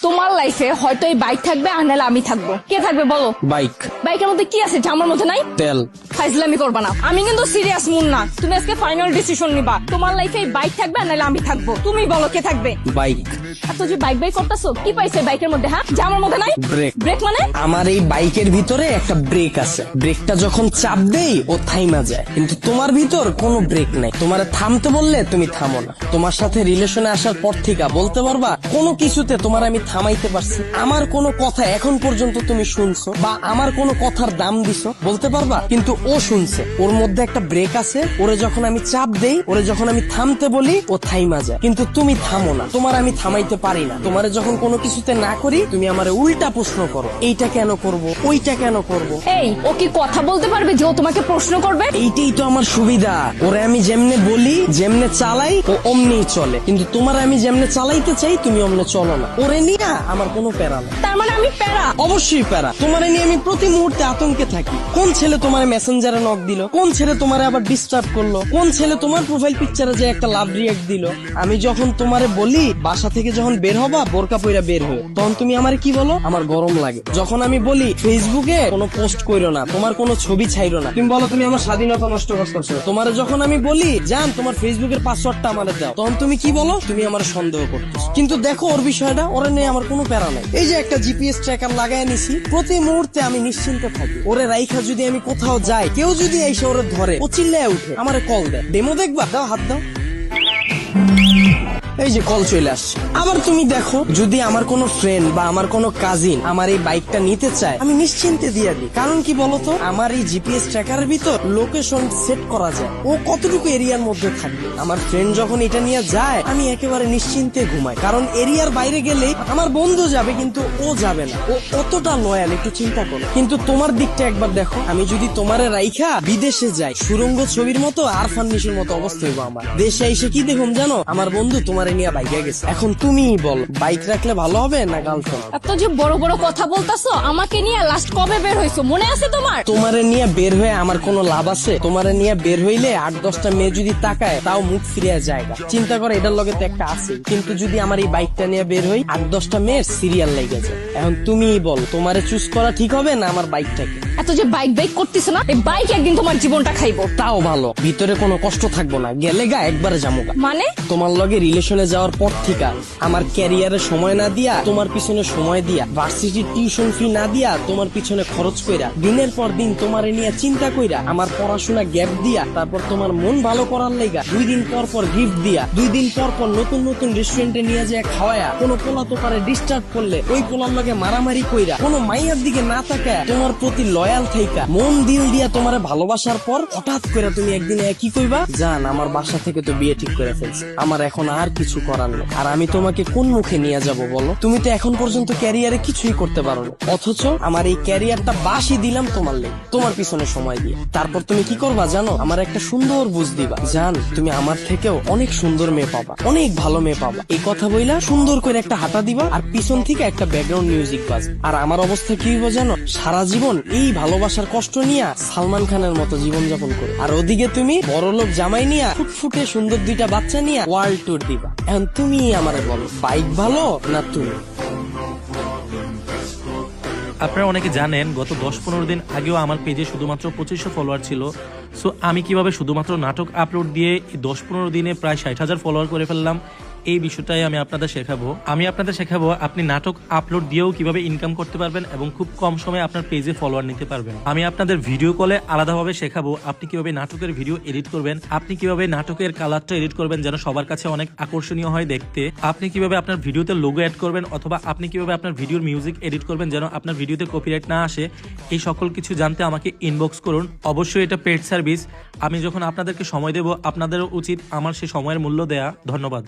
তোমার লাইফে হয়তো এই বাইক থাকবে আর নাহলে আমি থাকবো, কে থাকবে বলো? বাইক। বাইকের মধ্যে কি আছে যা আমার মধ্যে নাই? তেল। ফাইজলামি করবা না, আমি কিন্তু সিরিয়াস মুন না। তুমি আজকে ফাইনাল ডিসিশন নিবা, তোমার লাইফে এই বাইক থাকবে আর নাহলে আমি থাকবো। তুমি বলো কে থাকবে? বাইক। এত যে বাইক বাইক করতেছো, কি পাইছে বাইকের মধ্যে? হ্যাঁ, যা আমার মধ্যে নাই? ব্রেক। ব্রেক মানে? আমার এই বাইকের ভিতরে একটা ব্রেক আছে, ব্রেকটা যখন চাপ দেই ও থাইমা যায়, কিন্তু তোমার ভিতর কোনো ব্রেক নাই। তোমার থামতে বললে তুমি থামো না। তোমার সাথে রিলেশনে আসার পর থেকে বলতে পারবা কোনো কিছুতে তোমার আমি থামাইতে পারছি? আমার কোনো কথা এখন পর্যন্ত তুমি শুনছো বা আমার কোনো কথার দাম দিছো বলতে পারবা? কিন্তু ও শুনছে, ওর মধ্যে একটা ব্রেক আছে। ওরে যখন আমি চাপ দেই, ওরে যখন আমি থামতে বলি, ও থাইমা যায়, কিন্তু তুমি থামো না। তোমার আমি থামাইতে পারি না। তোমারে যখন কোনো কিছুতে না করি, তুমি আমারে উল্টা প্রশ্ন করো, এইটা কেন করব, ওইটা কেন করব। এই, ও কি কথা বলতে পারবে যে ও তোমাকে প্রশ্ন করবে? এইটাই তো আমার সুবিধা। ওরে আমি যেমনে বলি, যেমনে চালাই, ও অমনি চলে। কিন্তু তোমার আমি যেমনে চালাইতে চাই, তুমি অমনে চলো না। ওরে নিয়ে আমার কোনো প্যারা না। তার মানে আমি প্যারা? অবশ্যই প্যারা। তোমারে নিয়ে আমি প্রতি মুহূর্তে আতঙ্কে থাকি। কোন ছেলে তোমার মেসেঞ্জারে নক দিল, কোন ছেলে তোমারে আবার ডিস্টার্ব করলো, কোন ছেলে তোমার প্রোফাইল পিকচারে যে একটা লাভ রিয়েক্ট দিল। আমি যখন তোমারে বলি বাসা থেকে যখন বের হবা বোরকা পইরা বের হয়ে, তখন তুমি আমারে কি বলো? আমার গরম লাগে। যখন আমি বলি ফেসবুকে কোনো পোস্ট কইরো না, তোমার কোনো ছবি ছাইরো না, তুমি বলো তুমি আমার স্বাধীনতা নষ্ট করছো। তোমার যখন আমি বলি জান তোমার ফেসবুকের পাসওয়ার্ডটা আমারে দাও, তখন তুমি কি বলো? তুমি আমার সন্দেহ করতেছো। কিন্তু দেখো ওর বিষয়টা, ওরে নিয়ে আমার কোনো প্যারা নাই। এই যে একটা জিপিএস ট্র্যাকার লাগাই নিছি, প্রতি মুহূর্তে আমি নিশ্চিন্তে থাকি। ওরে রাইখা যদি আমি কোথাও যাই, কেউ যদি এসে ওরে ধরে, ও চিল্লায় উঠে আমারে কল দেয়, ডেমো দেখবা, দাও হাত দাও। এই যে কল চলে আসছে। আবার তুমি দেখো যদি আমার কোনো ফ্রেন্ড বা আমার কোনো কাজিন আমার এই বাইকটা নিতে চায়, আমি নিশ্চিন্তে দিয়ে দিই। কারণ কি বলতো, আমার এই জিপিএস ট্র্যাকারের ভিতর লোকেশন সেট করা যায়, ও কতটুকু এরিয়ার মধ্যে থাকবে। আমার ফ্রেন্ড যখন এটা নিয়ে যায়, আমি একেবারে নিশ্চিন্তে ঘুমাই। কারণ এরিয়ার বাইরে গেলে আমার বন্ধু যাবে, কিন্তু ও যাবে না। ও কতটা লয়াল একটু চিন্তা করো। কিন্তু তোমার দিকটা একবার দেখো, আমি যদি তোমারে রাইখা বিদেশে যাই, সুরঙ্গ ছবির মতো আর ফান্নিশের মতো অবস্থা হইব আমার। দেশে এসে কি দেখুন জানো, আমার বন্ধু তোমার নিয়ে বাইকে গেছে। এখন তুমিই বল, বাইক রাখলে ভালো হবে না গার্লফ্রেন্ড? এত যে বড় বড় কথা বলতাছো, আমাকে নিয়ে লাস্ট কবে বের হইছো মনে আছে তোমার? তোমারে নিয়ে বের হয়ে আমার কোনো লাভ আছে? তোমারে নিয়ে বের হইলে 8-10টা মেয়ে যদি তাকায়, তাও মুখ ফিরিয়ে যায়। চিন্তা করে, এটার লগে তো একটা আছে। কিন্তু যদি আমার এই বাইকটা নিয়ে বের হই, 8-10টা মেয়ের সিরিয়াল লেগে যায়। এখন তুমিই বল, তোমারে চুজ করা ঠিক হবে না আমার বাইকটাকে? এত যে বাইক বাইক করতেছো না, এই বাইক একদিন তোমার জীবনটা খাইবো। তাও ভালো, ভিতরে কোনো কষ্ট থাকবো না, গেলে গা একবারে জামুগা। মানে? তোমার লগে রিলেশনে যাওয়ার পর থেকে আমার ক্যারিয়ারে সময় না দিয়া, তোমার পিছনে সময় দিয়া, ভার্সিটির টিউশন ফি না দিয়া, তোমার পিছনে খরচ কইরা, দিনের পর দিন তোমারে নিয়ে চিন্তা কইরা, আমার পড়াশোনা গ্যাপ দিয়া, তারপর তোমার মন ভালো করার লাইগা 2 দিন পর পর গিফট দিয়া, 2 দিন পর পর নতুন নতুন রেস্টুরেন্টে নিয়ে যায় খাওয়ায়া, কোনো পোলা তো পারে ডিস্টার্ব করলে ওই পোলার লগে মারামারি কইরা, কোনো মাইয়ার দিকে না তাকায় তোমার প্রতি লয়াল থাইকা, মন দিল দিয়া তোমারে ভালোবাসার পর হঠাৎ করে তুমি একদিন কি কইবা, জান আমার বাসা থেকে তো বিয়ে ঠিক করে ফেলছে, আমার এখন আর কিছু করার নেই। আর আমি তোমাকে কোন মুখে নিয়ে যাব বলো? তুমি তো এখন পর্যন্ত ক্যারিয়ারে কিছুই করতে পারো না, অথচ আমার এই ক্যারিয়ারটা বাসি দিলাম তোমার লেগে, তোমার পিছনে সময় দিয়ে। তারপর তুমি কি করবা জানো? আমার একটা সুন্দর বুঝ দিবা, জান তুমি আমার থেকেও অনেক সুন্দর মেয়ে পাবা, অনেক ভালো মেয়ে পাবা। এই কথা বইলা সুন্দর করে একটা হাঁটা দিবা, আর পিছন থেকে একটা ব্যাকগ্রাউন্ড মিউজিক বাজ। আর আমার অবস্থা কি হইব জানো? সারা জীবন এই ভালোবাসার কষ্ট নিয়ে সালমান খানের মতো জীবন যাপন করো, আর ওদিকে তুমি বড়লোক জামাই নিয়া ফুটফুটে সুন্দর 2টা বাচ্চা নিয়ে ওয়ার্ল্ড ট্যুর দিবা। এখন তুমি আমারে বলো, বাইক ভালো না তুমি? আপনারা অনেকে জানেন গত 10-15 দিন আগেও আমার পেজে শুধুমাত্র 2500 ফলোয়ার ছিল। সো আমি কিভাবে শুধুমাত্র নাটক আপলোড দিয়ে 10-15 দিনে প্রায় 60,000 ফলোয়ার করে ফেললাম, এই বিষয়টাই আমি আপনাদের শেখাবো। আপনি নাটক আপলোড দিয়েও কিভাবে ইনকাম করতে পারবেন এবং খুব কম সময়ে আপনার পেজে ফলোয়ার নিতে পারবেন। আমি আপনাদের ভিডিও কলে আলাদাভাবে শেখাবো আপনি কিভাবে নাটকের ভিডিও এডিট করবেন, আপনি কিভাবে নাটকের কালারটা এডিট করবেন যেন সবার কাছে অনেক আকর্ষণীয় হয় দেখতে, আপনি কিভাবে আপনার ভিডিওতে লোগো অ্যাড করবেন, অথবা আপনি কিভাবে আপনার ভিডিওর মিউজিক এডিট করবেন যেন আপনার ভিডিওতে কপিরাইট না আসে। এই সকল কিছু জানতে আমাকে ইনবক্স করুন। অবশ্যই এটা পেড সার্ভিস। আমি যখন আপনাদেরকে সময় দেব, আপনাদেরও উচিত আমার সেই সময়ের মূল্য দেয়া। ধন্যবাদ।